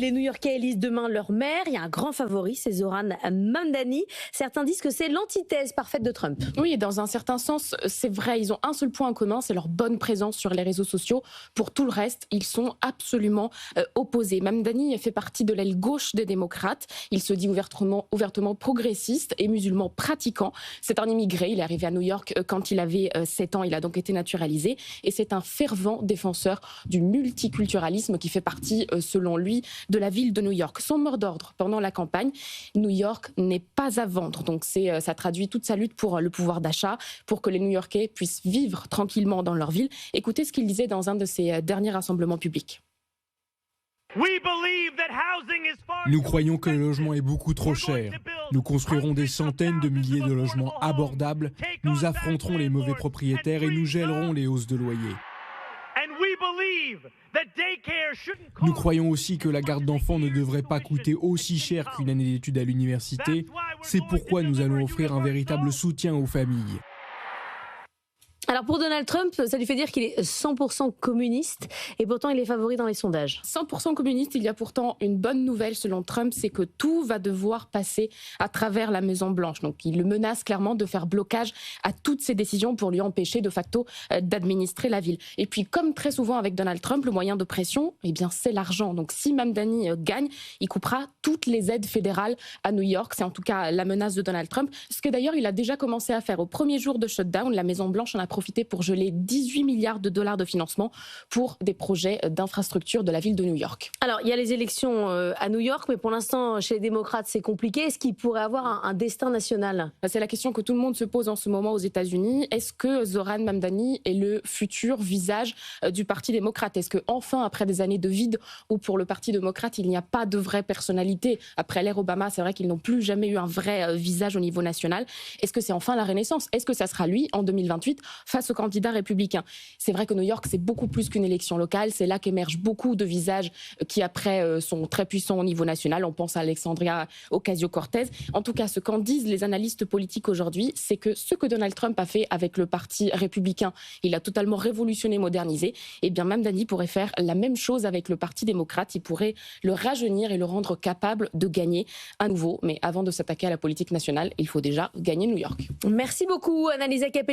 les New-Yorkais élisent demain leur maire. Il y a un grand favori, c'est Zoran Mamdani. Certains disent que c'est l'antithèse parfaite de Trump. Oui, dans un certain sens, c'est vrai. Ils ont un seul point en commun, c'est leur bonne présence sur les réseaux sociaux. Pour tout le reste, ils sont absolument opposés. Mamdani fait partie de l'aile gauche des démocrates. Il se dit ouvertement progressiste et musulman pratiquant. C'est un immigré. Il est arrivé à New York quand il avait 7 ans. Il a donc été naturalisé. Et c'est un fervent défenseur du multiculturalisme qui fait partie, selon lui, de la ville de New York. Son mot d'ordre pendant la campagne, New York n'est pas à vendre. Donc ça traduit toute sa lutte pour le pouvoir d'achat, pour que les New-Yorkais puissent vivre tranquillement dans leur ville. Écoutez ce qu'il disait dans un de ses derniers rassemblements publics. Nous croyons que le logement est beaucoup trop cher. Nous construirons des centaines de milliers de logements abordables, nous affronterons les mauvais propriétaires et nous gèlerons les hausses de loyer. Nous croyons aussi que la garde d'enfants ne devrait pas coûter aussi cher qu'une année d'études à l'université. C'est pourquoi nous allons offrir un véritable soutien aux familles. Alors pour Donald Trump, ça lui fait dire qu'il est 100% communiste et pourtant il est favori dans les sondages. 100% communiste, il y a pourtant une bonne nouvelle selon Trump, c'est que tout va devoir passer à travers la Maison-Blanche. Donc il le menace clairement de faire blocage à toutes ses décisions pour lui empêcher de facto d'administrer la ville. Et puis comme très souvent avec Donald Trump, le moyen de pression, eh bien c'est l'argent. Donc si Mamdani gagne, il coupera toutes les aides fédérales à New York. C'est en tout cas la menace de Donald Trump. Ce que d'ailleurs il a déjà commencé à faire. Au premier jour de shutdown, la Maison-Blanche en a profité pour geler 18 milliards de dollars de financement pour des projets d'infrastructure de la ville de New York. Alors, il y a les élections à New York, mais pour l'instant, chez les démocrates, c'est compliqué. Est-ce qu'il pourrait avoir un destin national ? C'est la question que tout le monde se pose en ce moment aux États-Unis. Est-ce que Zoran Mamdani est le futur visage du Parti démocrate ? Est-ce qu'enfin, après des années de vide où pour le Parti démocrate, il n'y a pas de vraie personnalité, après l'ère Obama, c'est vrai qu'ils n'ont plus jamais eu un vrai visage au niveau national. Est-ce que c'est enfin la renaissance ? Est-ce que ça sera lui, en 2028, face aux candidats républicains ? C'est vrai que New York, c'est beaucoup plus qu'une élection locale. C'est là qu'émergent beaucoup de visages qui, après, sont très puissants au niveau national. On pense à Alexandria Ocasio-Cortez. En tout cas, ce qu'en disent les analystes politiques aujourd'hui, c'est que ce que Donald Trump a fait avec le Parti républicain, il a totalement révolutionné, modernisé. Et bien, Mamdani pourrait faire la même chose avec le Parti démocrate. Il pourrait le rajeunir et le rendre capable de gagner à nouveau. Mais avant de s'attaquer à la politique nationale, il faut déjà gagner New York. Merci beaucoup, Annalisa Capelli.